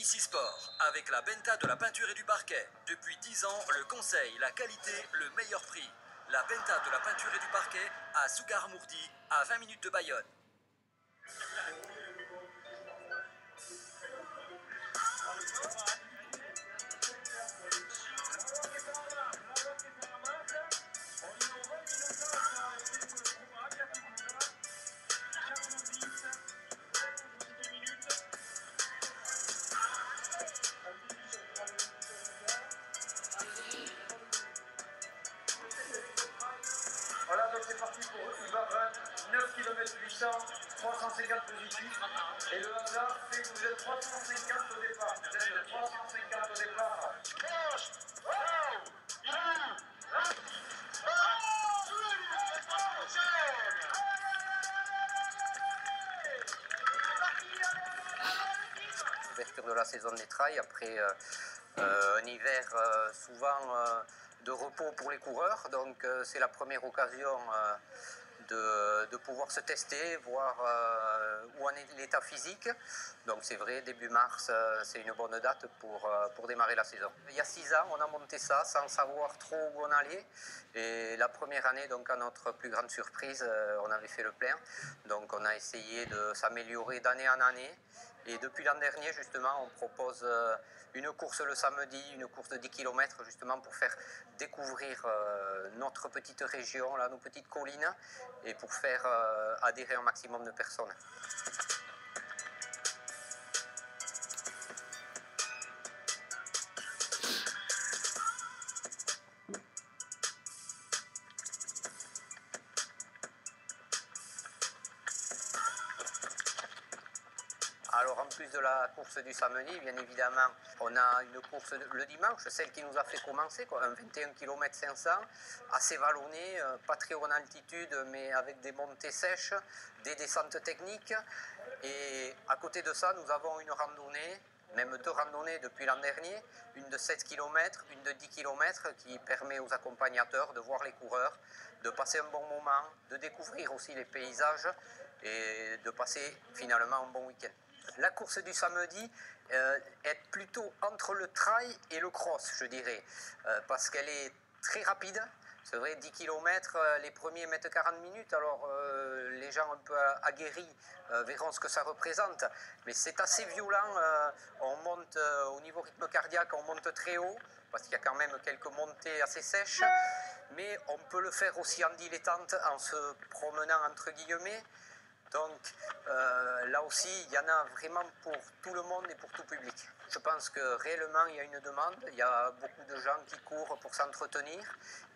Ici Sport, avec la Benta de la peinture et du parquet. Depuis 10 ans, le conseil, la qualité, le meilleur prix. La Benta de la peinture et du parquet à Sougarramourdi, à 20 minutes de Bayonne. Voilà, donc c'est parti pour Uber Run, 9 km 800, 350 positifs. Et le hasard fait que vous êtes 350 au départ. Vous êtes 350 au départ. Ouverture de la saison des trails après un hiver souvent de repos pour les coureurs, donc c'est la première occasion de pouvoir se tester, voir où en est l'état physique. Donc c'est vrai, début mars, c'est une bonne date pour démarrer la saison. Il y a 6 ans, on a monté ça sans savoir trop où on allait. Et la première année, donc à notre plus grande surprise, on avait fait le plein. Donc on a essayé de s'améliorer d'année en année. Et depuis l'an dernier, justement, on propose une course le samedi, une course de 10 km, justement pour faire découvrir notre petite région, là, nos petites collines, et pour faire adhérer un maximum de personnes. Alors en plus de la course du samedi, bien évidemment, on a une course le dimanche, celle qui nous a fait commencer, quoi, un 21 km 500, assez vallonné, pas très haut en altitude, mais avec des montées sèches, des descentes techniques. Et à côté de ça, nous avons une randonnée, même 2 randonnées depuis l'an dernier, une de 7 km, une de 10 km, qui permet aux accompagnateurs de voir les coureurs, de passer un bon moment, de découvrir aussi les paysages et de passer finalement un bon week-end. La course du samedi est plutôt entre le trail et le cross, je dirais, parce qu'elle est très rapide. C'est vrai, 10 km, les premiers mettent 40 minutes, alors les gens un peu aguerris verront ce que ça représente. Mais c'est assez violent, on monte au niveau rythme cardiaque, on monte très haut, parce qu'il y a quand même quelques montées assez sèches. Mais on peut le faire aussi en dilettante, en se promenant entre guillemets. Donc là aussi, il y en a vraiment pour tout le monde et pour tout public. Je pense que réellement, il y a une demande. Il y a beaucoup de gens qui courent pour s'entretenir.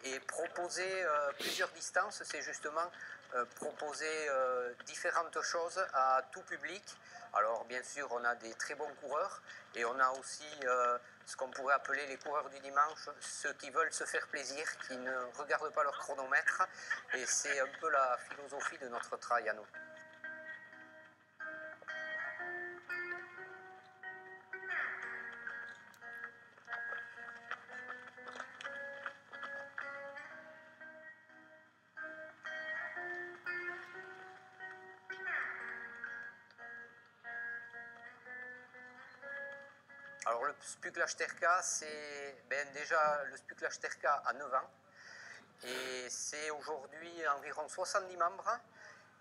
Et proposer plusieurs distances, c'est justement proposer différentes choses à tout public. Alors bien sûr, on a des très bons coureurs et on a aussi ce qu'on pourrait appeler les coureurs du dimanche, ceux qui veulent se faire plaisir, qui ne regardent pas leur chronomètre. Et c'est un peu la philosophie de notre trail à nous. Alors le Spuklage Terka, c'est déjà le Spuklage Terka a 9 ans et c'est aujourd'hui environ 70 membres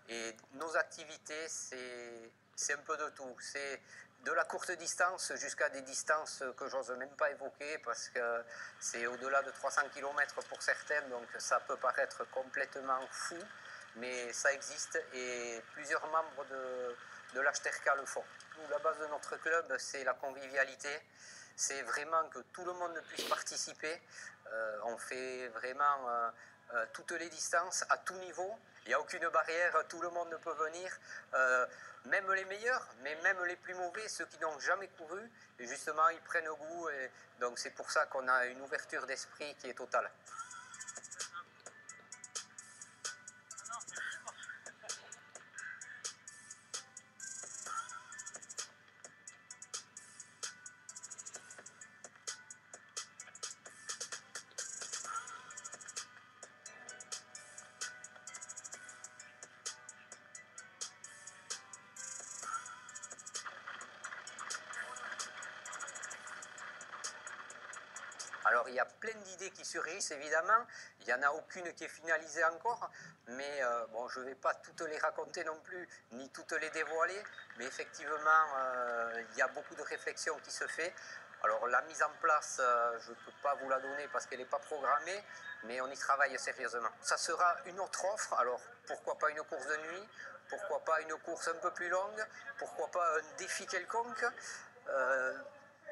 et nos activités c'est un peu de tout, c'est de la courte distance jusqu'à des distances que j'ose même pas évoquer parce que c'est au-delà de 300 km pour certaines, donc ça peut paraître complètement fou, mais ça existe et plusieurs membres de l'Ashterka le font. Nous, la base de notre club, c'est la convivialité. C'est vraiment que tout le monde puisse participer. On fait vraiment toutes les distances, à tout niveau. Il n'y a aucune barrière, tout le monde peut venir. Même les meilleurs, mais même les plus mauvais, ceux qui n'ont jamais couru. Et justement, ils prennent goût. Et donc c'est pour ça qu'on a une ouverture d'esprit qui est totale. Alors il y a plein d'idées qui surgissent évidemment, il n'y en a aucune qui est finalisée encore, mais bon, je ne vais pas toutes les raconter non plus, ni toutes les dévoiler, mais effectivement il y a beaucoup de réflexion qui se fait. Alors la mise en place, je ne peux pas vous la donner parce qu'elle n'est pas programmée, mais on y travaille sérieusement. Ça sera une autre offre, alors pourquoi pas une course de nuit, pourquoi pas une course un peu plus longue, pourquoi pas un défi quelconque.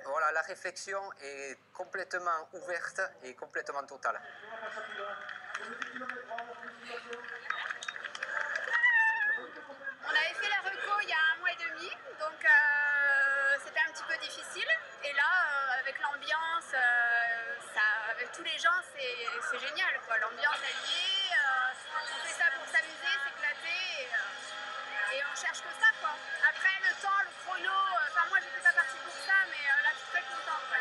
Voilà, la réflexion est complètement ouverte et complètement totale. On avait fait la reco il y a 1 mois et demi, donc c'était un petit peu difficile. Et là, avec l'ambiance, avec tous les gens, c'est génial, quoi. L'ambiance elle y est, on fait ça pour s'amuser, s'éclater, et on cherche que ça, quoi. Après le temps, le chrono, enfin moi j'étais pas partie pour ça, mais là je suis très contente, quoi.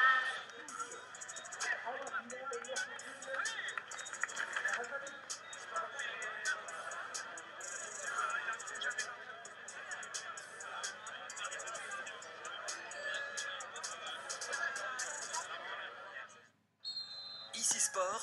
Ici Sport.